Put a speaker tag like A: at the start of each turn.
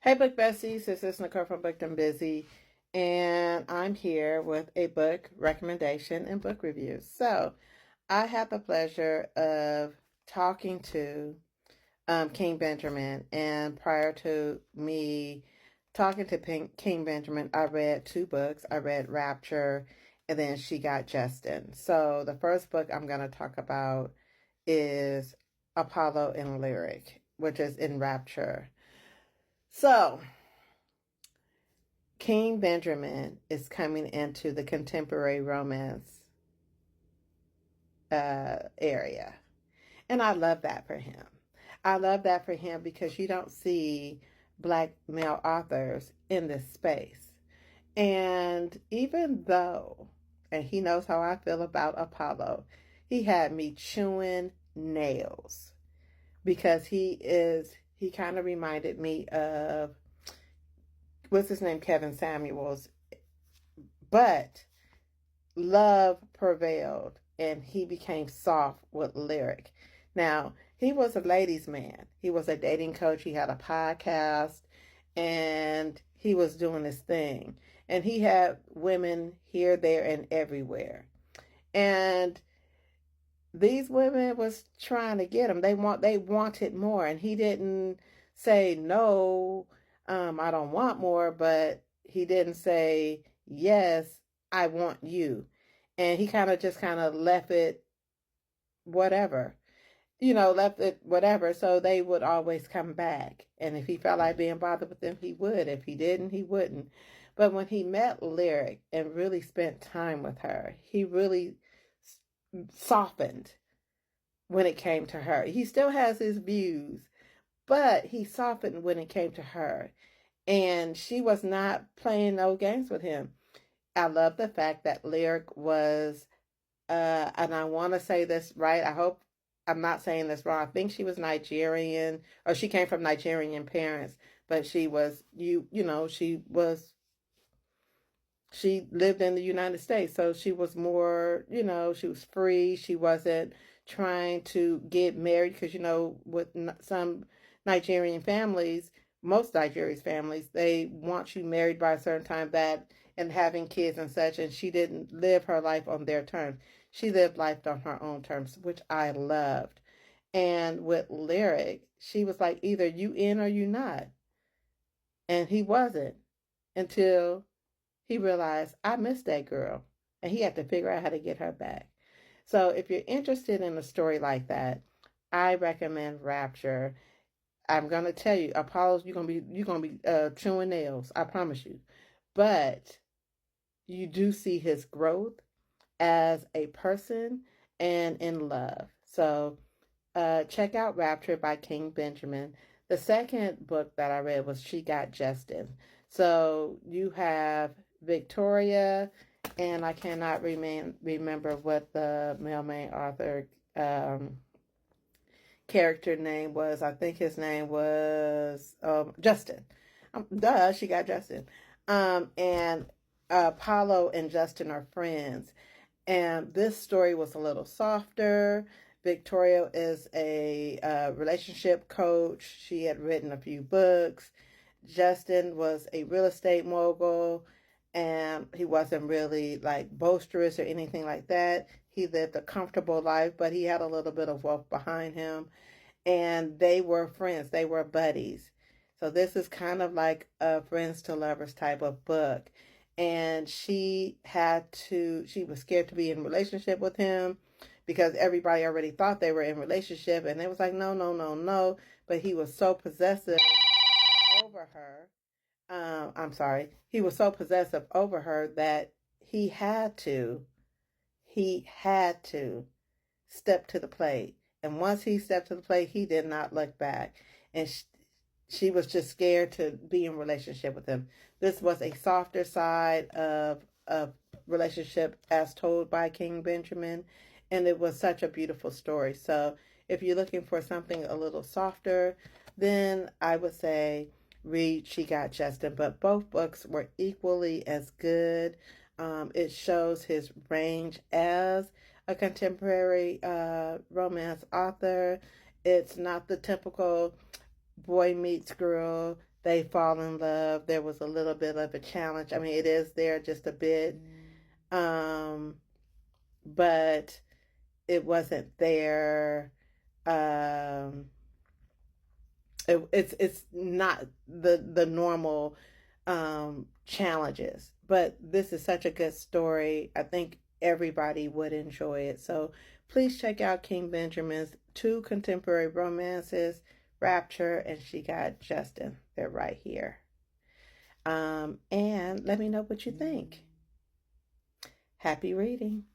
A: Hey, Book Besties, this is Nicole from Booked and Busy, and I'm here with a book recommendation and book review. So, I have the pleasure of talking to King Benjamin, and prior to me talking to King Benjamin, I read two books. I read Rapture, and then She Got Justin. So, the first book I'm going to talk about is Apollo and Lyric, which is in Rapture. So, King Benjamin is coming into the contemporary romance area. And I love that for him. I love that for him because you don't see black male authors in this space. And even though, and he knows how I feel about Apollo, he had me chewing nails because he kind of reminded me of, what's his name, Kevin Samuels. But love prevailed and he became soft with Lyric. Now, he was a ladies' man. He was a dating coach. He had a podcast and he was doing his thing. And he had women here, there, and everywhere. And these women was trying to get him. They wanted more. And he didn't say no, I don't want more, but he didn't say yes, I want you. And he kind of left it whatever. Left it whatever. So they would always come back. And if he felt like being bothered with them, he would. If he didn't, he wouldn't. But when he met Lyric and really spent time with her, he really softened when it came to her. He still has his views, but he softened when it came to her. And she was not playing no games with him. I love the fact that Lyric was, and I want to say this right. I hope I'm not saying this wrong. I think she was Nigerian, or she came from Nigerian parents, but she was, she lived in the United States. So she was more, she was free. She wasn't trying to get married because, with some Nigerian families, most Nigerian families, they want you married by a certain time that and having kids and such. And she didn't live her life on their terms. She lived life on her own terms, which I loved. And with Lyric, she was like, either you in or you not. And he wasn't until he realized I missed that girl and he had to figure out how to get her back. So if you're interested in a story like that, I recommend Rapture. I'm gonna tell you, Apollo's you're gonna be chewing nails. I promise you, but you do see his growth as a person and in love. So check out Rapture by King Benjamin. The second book that I read was She Got Justin. So you have Victoria, and I cannot remember what the male main author character name was. I think his name was Justin. She got Justin. And Apollo and Justin are friends. And this story was a little softer. Victoria is a relationship coach. She had written a few books. Justin was a real estate mogul, and he wasn't really like boisterous or anything like that. He lived a comfortable life, but he had a little bit of wealth behind him. And they were friends, they were buddies. So this is kind of like a friends to lovers type of book. And she was scared to be in a relationship with him because everybody already thought they were in a relationship. And it was like, no, no, no, no. But he was so possessive over her. I'm sorry. He was so possessive over her that he had to step to the plate. And once he stepped to the plate, he did not look back. And she was just scared to be in relationship with him. This was a softer side of relationship as told by King Benjamin. And it was such a beautiful story. So if you're looking for something a little softer, then I would say read She Got Justin. But both books were equally as good. It shows his range as a contemporary romance author. It's not the typical boy meets girl, they fall in love. There was a little bit of a challenge. I mean, it is there just a bit, um, but it wasn't there. Um, it's not the normal challenges, but this is such a good story. I think everybody would enjoy it. So please check out King Benjamin's two contemporary romances, Rapture and She Got Justin. They're right here. And let me know what you think. Happy reading.